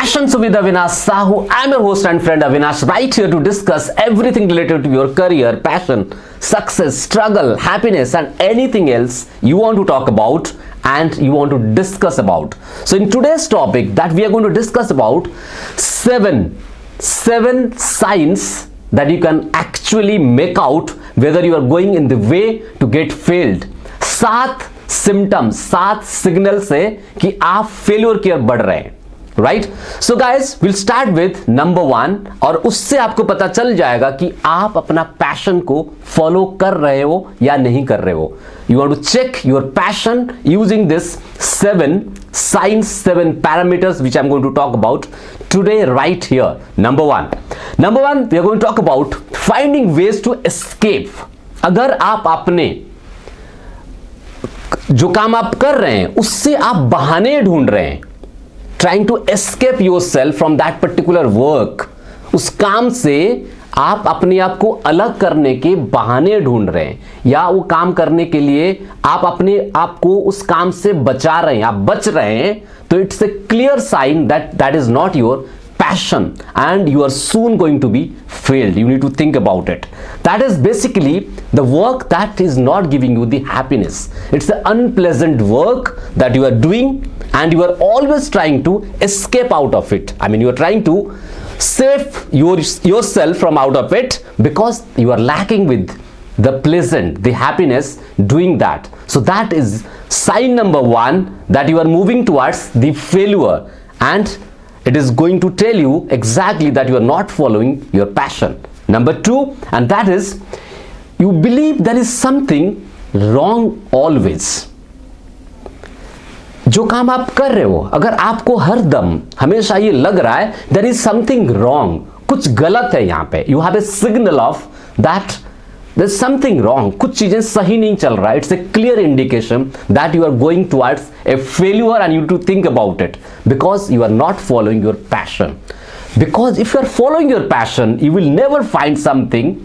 Passions with Avinash Sahu. I'm your host and friend Avinash, right here to discuss everything related to your career, passion, success, struggle, happiness, and anything else you want to talk about and you want to discuss about. So in today's topic that we are going to discuss about seven signs that you can actually make out whether you are going in the way to get failed. 7 symptoms, 7 signal से कि आप failure की ओर बढ़ रहे हैं, right? So guys will start with number 1 और उससे आपको पता चल जाएगा कि आप अपना पैशन को फॉलो कर रहे हो या नहीं कर रहे हो. You want to check your passion using this 7 signs, 7 parameters which I'm going to talk about today right here. Number one we are going to talk about finding ways to escape. अगर आप अपने जो काम आप कर रहे हैं उससे आप बहाने ढूंढ रहे हैं, trying to escape yourself from that particular work, उस काम से आप अपने आप को अलग करने के बहाने ढूंढ रहे हैं या वो काम करने के लिए आप अपने आप को उस काम से बचा रहे हैं, आप बच रहे हैं, तो it's a clear sign that is not your passion and you are soon going to be failed. You need to think about it. That is basically the work that is not giving you the happiness. It's the unpleasant work that you are doing and you are always trying to escape out of it. I mean, you are trying to save yourself from out of it because you are lacking with the pleasant, the happiness doing that. So that is sign number 1 that you are moving towards the failure, and it is going to tell you exactly that you are not following your passion. Number 2, and that is you believe there is something wrong always. जो काम आप कर रहे हो, अगर आपको हर दम हमेशा ये लग रहा है there is something wrong, कुछ गलत है यहाँ पे, you have a signal of that there's something wrong, कुछ चीजें सही नहीं चल रहा है, it's a clear indication that you are going towards a failure and you need to think about it because you are not following your passion. Because if you are following your passion, you will never find something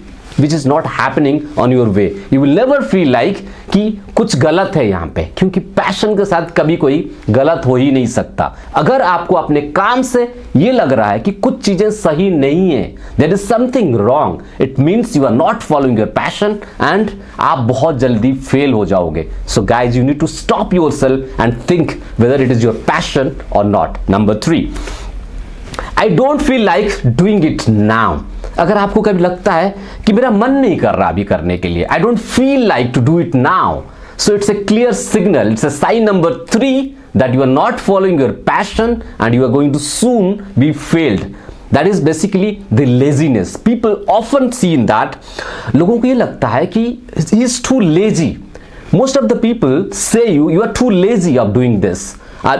which is not happening on your way. You will never feel like कि कुछ गलत है यहाँ पे, क्योंकि passion के साथ कभी कोई गलत हो ही नहीं सकता. अगर आपको अपने काम से ये लग रहा है कि कुछ चीजें सही नहीं है, there is something wrong, it means you are not following your passion and आप बहुत जल्दी फेल हो जाओगे. So guys, you need to stop yourself and think whether it is your passion or not. Number 3, I don't feel like doing it now. अगर आपको कभी लगता है कि मेरा मन नहीं कर रहा अभी करने के लिए, I don't feel like to do it now. So it's a clear signal, it's a sign number 3 that you are not following your passion and you are going to soon be failed. That is basically the laziness. People often see in that, लोगों को ये लगता है कि he is too lazy. Most of the people say you are too lazy of doing this.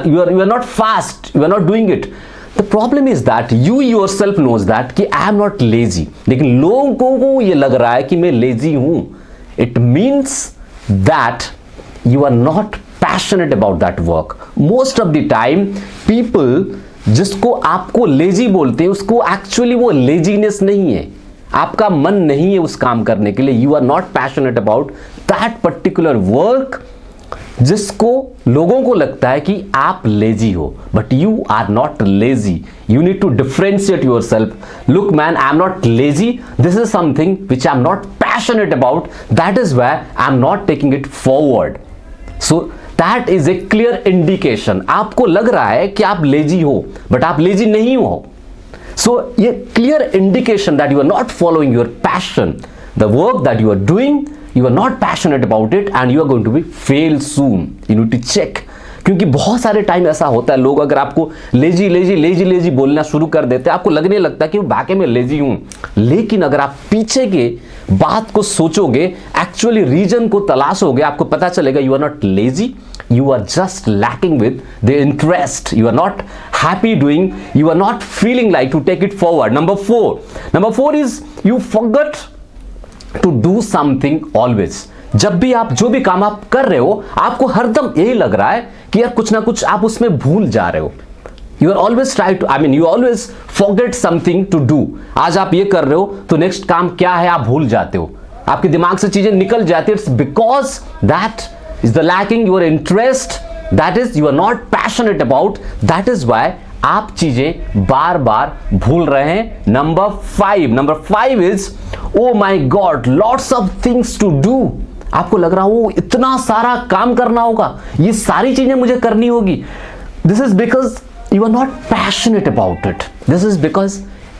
You are not fast, you are not doing it. The problem is that you yourself knows that कि I am not lazy, लेकिन लोगों को ये लग रहा है कि मैं lazy हूँ. It means that you are not passionate about that work. Most of the time people जिसको आपको lazy बोलते हैं उसको actually वो laziness नहीं है, आपका मन नहीं है उस काम करने के लिए. You are not passionate about that particular work जिसको लोगों को लगता है कि आप लेजी हो, but you are not lazy. You need to differentiate yourself. Look man, I am not lazy, this is something which I am not passionate about, that is why I am not taking it forward. So that is a clear indication. आपको लग रहा है कि आप lazy हो but आप lazy नहीं हो. सो ये clear indication that you are not following your passion, the work that you are doing, you are not passionate about it and you are going to be fail soon. You need to check. क्योंकि बहुत सारे time ऐसा होता है, लोग अगर आपको lazy बोलना शुरू कर देते हैं, आपको लगने लगता है कि वाकई में लेजी हूं. लेकिन अगर आप पीछे के बात को सोचोगे, एक्चुअली रीजन को तलाशोगे, आपको पता चलेगा you are not lazy, you are just lacking with the interest, you are not happy doing, you are not feeling like to take it forward. Number 4 is you forgot to do something always. जब भी आप जो भी काम आप कर रहे हो, आपको हरदम यही लग रहा है कि यार कुछ ना कुछ आप उसमें भूल जा रहे हो. You are always try to, I mean you always forget something to do. आज आप ये कर रहे हो तो नेक्स्ट काम क्या है आप भूल जाते हो, आपके दिमाग से चीजें निकल जाती है. It's because that is the lacking your interest, that is you are not passionate about. That is why आप चीजें बार बार भूल रहे हैं। Number five is oh my god lots of things to do. आपको लग रहा हो इतना सारा काम करना होगा, ये सारी चीजें मुझे करनी होगी। This is because you are not passionate about it. This is because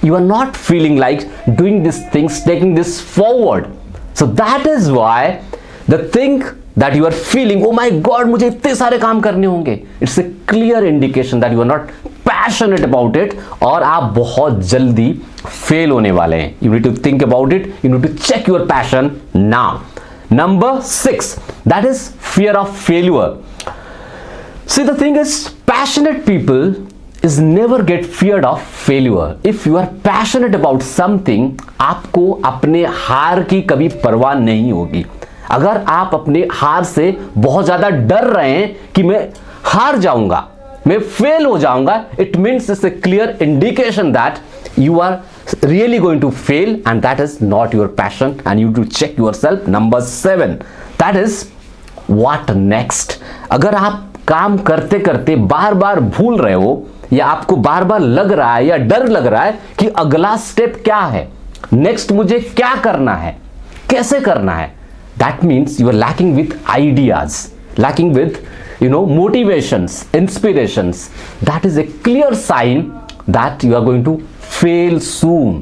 you are not feeling like doing these things, taking this forward. So that is why the thing that you are feeling, oh my god मुझे इतने सारे काम करने होंगे, it's a clear indication that you are not passionate about it और आप बहुत जल्दी फेल होने वाले हैं। You need to think about it, you need to check your passion now. Number 6, that is fear of failure. See, the thing is, passionate people is never get feared of failure. If you are passionate about something, आपको अपने हार की कभी परवाह नहीं होगी। अगर आप अपने हार से बहुत ज्यादा डर रहे हैं कि मैं हार जाऊंगा, मैं फेल हो जाऊंगा, it means it's a clear indication that you are really going to fail and that is not your passion and you have to check yourself. Number 7, that is what next. अगर आप काम करते करते बार बार भूल रहे हो या आपको बार बार लग रहा है या डर लग रहा है कि अगला स्टेप क्या है, नेक्स्ट मुझे क्या करना है, कैसे करना है, that means you are lacking with ideas, lacking with motivations, inspirations. That is a clear sign that you are going to fail soon.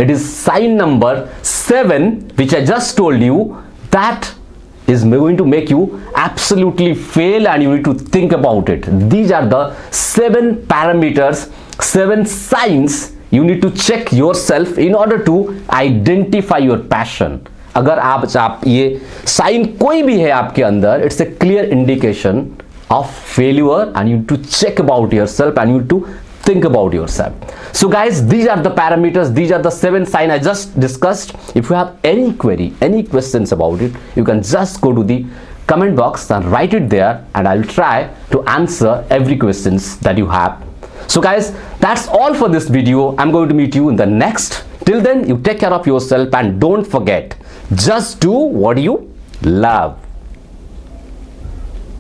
It is sign number 7 which I just told you that is going to make you absolutely fail and you need to think about it. These are the 7 parameters, 7 signs you need to check yourself in order to identify your passion. अगर आप ये sign कोई भी है आपके अंदर, it's a clear indication of failure and you need to check about yourself and you need to think about yourself. So guys, these are the parameters, these are the 7 signs I just discussed. If you have any query, any questions about it, you can just go to the comment box and write it there and I will try to answer every questions that you have. So guys, that's all for this video. I'm going to meet you in the next. Till then, you take care of yourself and don't forget, just do what you love.